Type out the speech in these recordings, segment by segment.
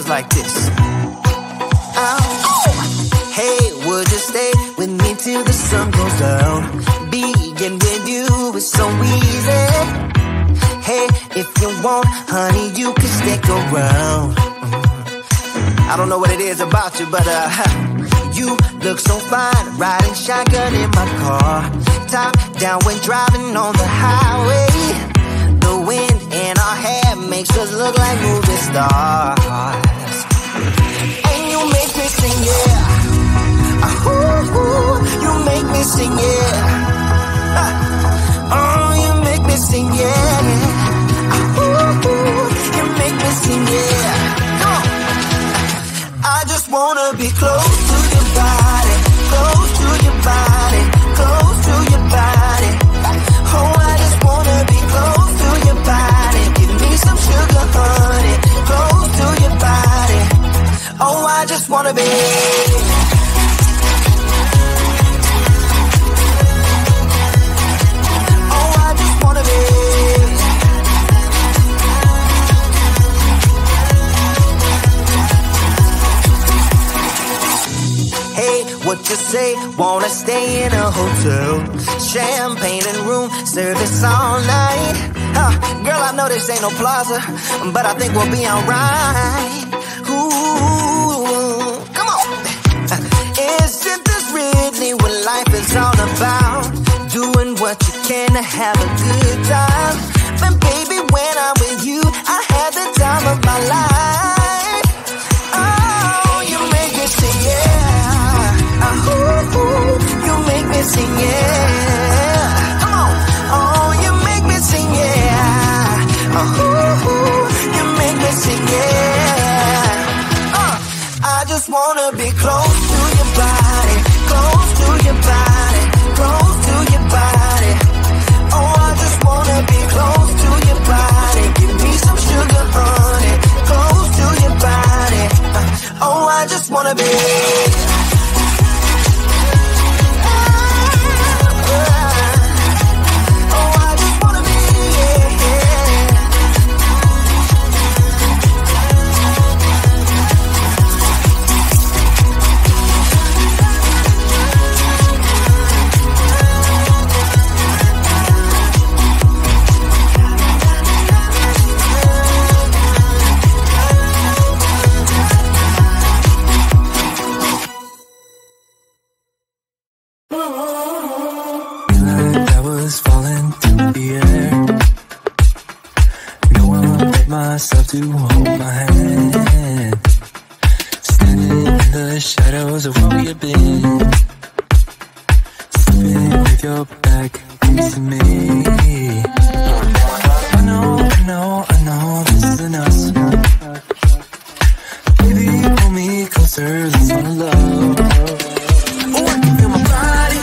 goes like this. Hey, would you stay with me till the sun goes down? Being with you is so easy. Hey, if you want, honey, you can stick around. I don't know what it is about you, but you look so fine, riding shotgun in my car. Top down when driving on the highway. The wind in our hair makes us look like movie stars. And you make me sing, yeah. You make me sing, yeah. Oh, you make me sing, yeah. You make me sing, yeah. Come on. I just wanna be close to your body, close to your body, close to your body. Oh, I just wanna be close to your body. Give me some sugar, honey, close to your body. Oh, I just wanna be. Oh, I just wanna be. What you say? Wanna stay in a hotel? Champagne and room service all night. Girl, I know this ain't no plaza, but I think we'll be alright. Ooh, come on. Isn't this really what life is all about? Doing what you can to have a good time. But baby, when I'm with you, I have the time of my life. Oh, you make me sing, yeah. You make me sing, yeah. Come on. Oh, you make me sing, yeah. You make me sing, yeah. I just wanna be close to your body, close to your body, close to your body. Oh, I just wanna be close to your body. Give me some sugar, honey, close to your body. Oh, I just wanna be. Myself to hold my hand, standing in the shadows of where we have been, sleeping with your back next to me. I know this isn't us. Baby, pull me closer, let's fall in love. Oh, I can feel my body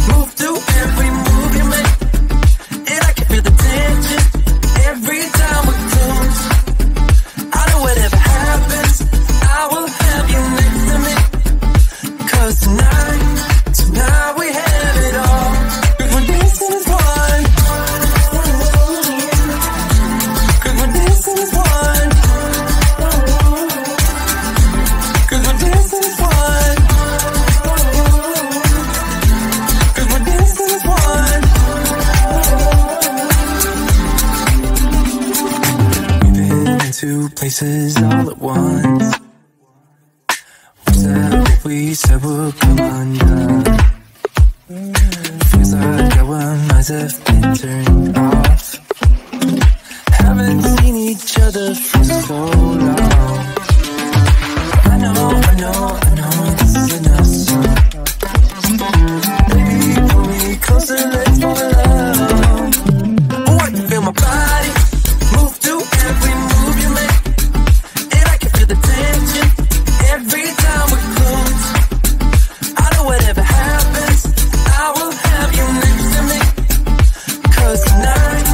move to every move you make, and I can feel the tension every time we close. I know whatever happens, I will have you next to me. 'Cause tonight we have it all. 'Cause we're dancing as one. 'Cause we're dancing as one. 'Cause we're dancing as one. 'Cause we're dancing as one. Two places all at once. Was that what we said would come undone? Feels like our minds have been turned off. Haven't seen each other for so long. I know this isn't us. Baby, pull me closer, let's fall in love. Oh, I can feel my body move to every move you make, and I can feel the tension every time we close. I know whatever happens, I will have you next to me. 'Cause tonight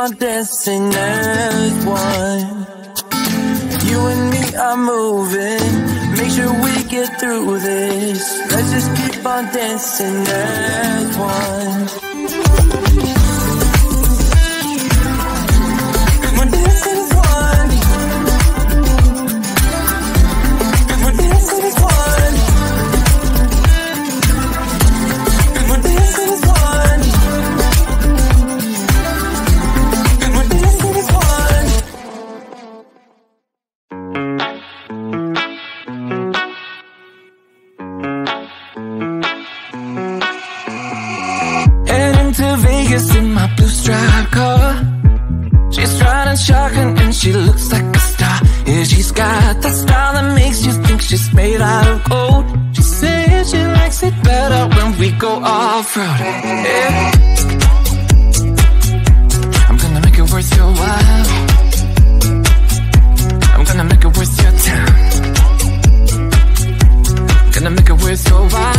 on dancing as one. You and me are moving, make sure we get through this. Let's just keep on dancing as one. Come on, dancing as one. Come on, dancing as one. Come on, dancing as one. Come on, dancing as one. Heading to Vegas in my blue striped car. She's riding shotgun and she looks like a star. Yeah, she's got that style that makes you think she's made out of gold. She says she likes it better when we go off-road. Yeah. I'm gonna make it worth your while. I'm gonna make it worth your time. Gonna make it worth your while.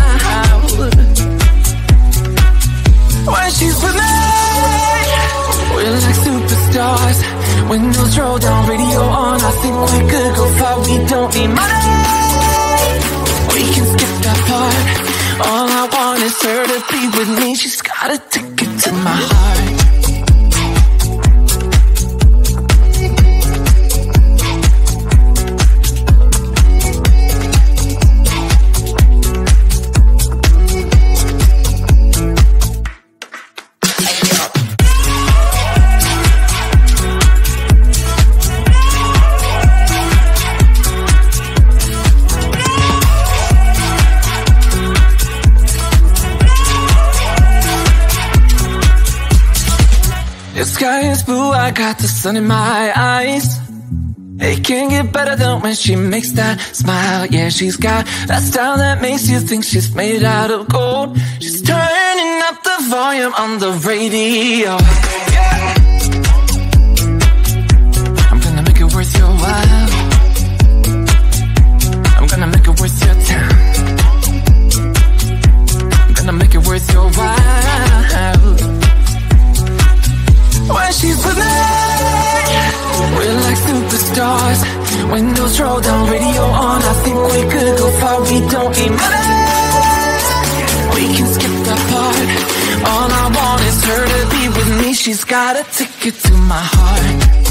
When she's with me, we're like superstars. Windows roll down, radio on. I think we could go far, we don't need money. We can skip that part. All I want is her to be with me. She's got a ticket to my heart. The sky is blue, I got the sun in my eyes. It can't get better than when she makes that smile. Yeah, she's got that style that makes you think she's made out of gold. She's turning up the volume on the radio. Yeah. I'm gonna make it worth your while. I'm gonna make it worth your time. I'm gonna make it worth your while. When she's with me, we're like superstars. Windows roll down, radio on. I think we could go far, we don't need money. We can skip that part. All I want is her to be with me. She's got a ticket to my heart.